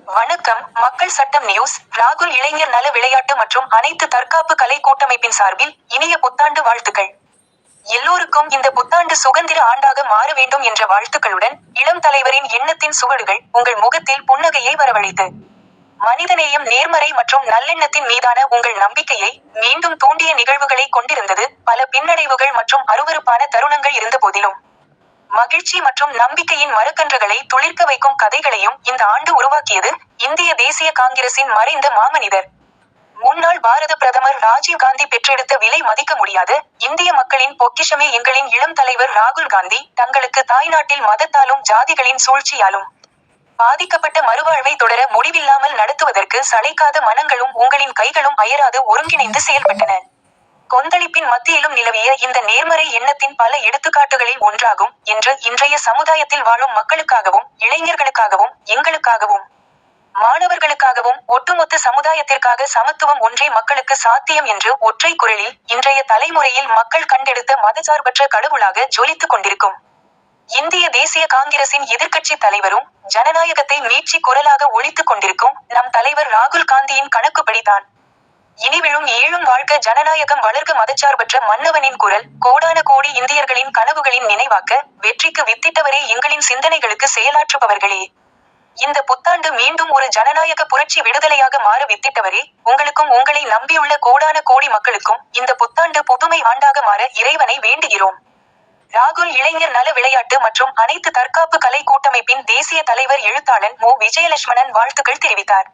வணக்கம். மக்கள் சட்டம் நியூஸ். ராகுல் இளைஞர் நல விளையாட்டு மற்றும் அனைத்து தற்காப்பு கலை கூட்டமைப்பின் சார்பில் இனிய புத்தாண்டு வாழ்த்துக்கள். எல்லோருக்கும் இந்த புத்தாண்டு சுதந்திர ஆண்டாக மாற வேண்டும் என்ற வாழ்த்துக்களுடன், இளம் தலைவரின் எண்ணத்தின் சுவடுகள் உங்கள் முகத்தில் புன்னகையை வரவழைத்து, மனிதநேயம், நேர்மறை மற்றும் நல்லெண்ணத்தின் மீதான உங்கள் நம்பிக்கையை மீண்டும் தூண்டிய நிகழ்வுகளை கொண்டிருந்தது. பல பின்னடைவுகள் மற்றும் அருவருப்பான தருணங்கள் இருந்தபோதிலும், மகிழ்ச்சி மற்றும் நம்பிக்கையின் மரக்கன்றுகளை துளிர்க்க வைக்கும் கதைகளையும் இந்த ஆண்டு உருவாக்கியது. இந்திய தேசிய காங்கிரசின் மறைந்த மாமனிதர், முன்னாள் பாரத பிரதமர் ராஜீவ் காந்தி பெற்றெடுத்த விலை மதிக்க முடியாத இந்திய மக்களின் பொக்கிஷமே எங்களின் இளம் தலைவர் ராகுல் காந்தி. தங்களுக்கு தாய்நாட்டில் மதத்தாலும் ஜாதிகளின் சூழ்ச்சியாலும் பாதிக்கப்பட்ட மறுவாழ்வை தொடர முடிவில்லாமல் நடத்துவதற்கு சளைக்காத மனங்களும் உங்களின் கைகளும் அயராது ஒருங்கிணைந்து செயல்பட்டன. கொந்தளிப்பின் மத்தியிலும் நிலவிய இந்த நேர்மறை எண்ணத்தின் பல எடுத்துக்காட்டுகளில் ஒன்றாகும் என்று இன்றைய சமுதாயத்தில் வாழும் மக்களுக்காகவும், இளைஞர்களுக்காகவும், எங்களுக்காகவும், மாணவர்களுக்காகவும், ஒட்டுமொத்த சமுதாயத்திற்காக சமத்துவம் ஒன்றே மக்களுக்கு சாத்தியம் என்று ஒற்றை குரலில் இன்றைய தலைமுறையில் மக்கள் கண்டெடுத்த மதசார்பற்ற கடவுளாக ஜொலித்துக் கொண்டிருக்கும் இந்திய தேசிய காங்கிரசின் எதிர்க்கட்சி தலைவரும், ஜனநாயகத்தை மீட்சி குரலாக ஒலித்துக் கொண்டிருக்கும் நம் தலைவர் ராகுல் காந்தியின் கணக்குப்படிதான் இனி விழும் ஏழும் வாழ்க, ஜனநாயகம் வளர்க, மதச்சார்பற்ற மன்னவனின் குரல். கோடான கோடி இந்தியர்களின் கனவுகளின் நினைவாக்க, வெற்றிக்கு வித்திட்டவரே, எங்களின் சிந்தனைகளுக்கு செயலாற்றுபவர்களே, இந்த புத்தாண்டு மீண்டும் ஒரு ஜனநாயக புரட்சி விடுதலையாக மாற வித்திட்டவரே, உங்களுக்கும் உங்களை நம்பியுள்ள கோடான கோடி மக்களுக்கும் இந்த புத்தாண்டு புதுமை ஆண்டாக மாற இறைவனை வேண்டுகிறோம். ராகுல் இளைஞர் நல விளையாட்டு மற்றும் அனைத்து தற்காப்பு கலை கூட்டமைப்பின் தேசிய தலைவர் எழுத்தாளன் மு. விஜயலட்சுமணன் வாழ்த்துக்கள் தெரிவித்தார்.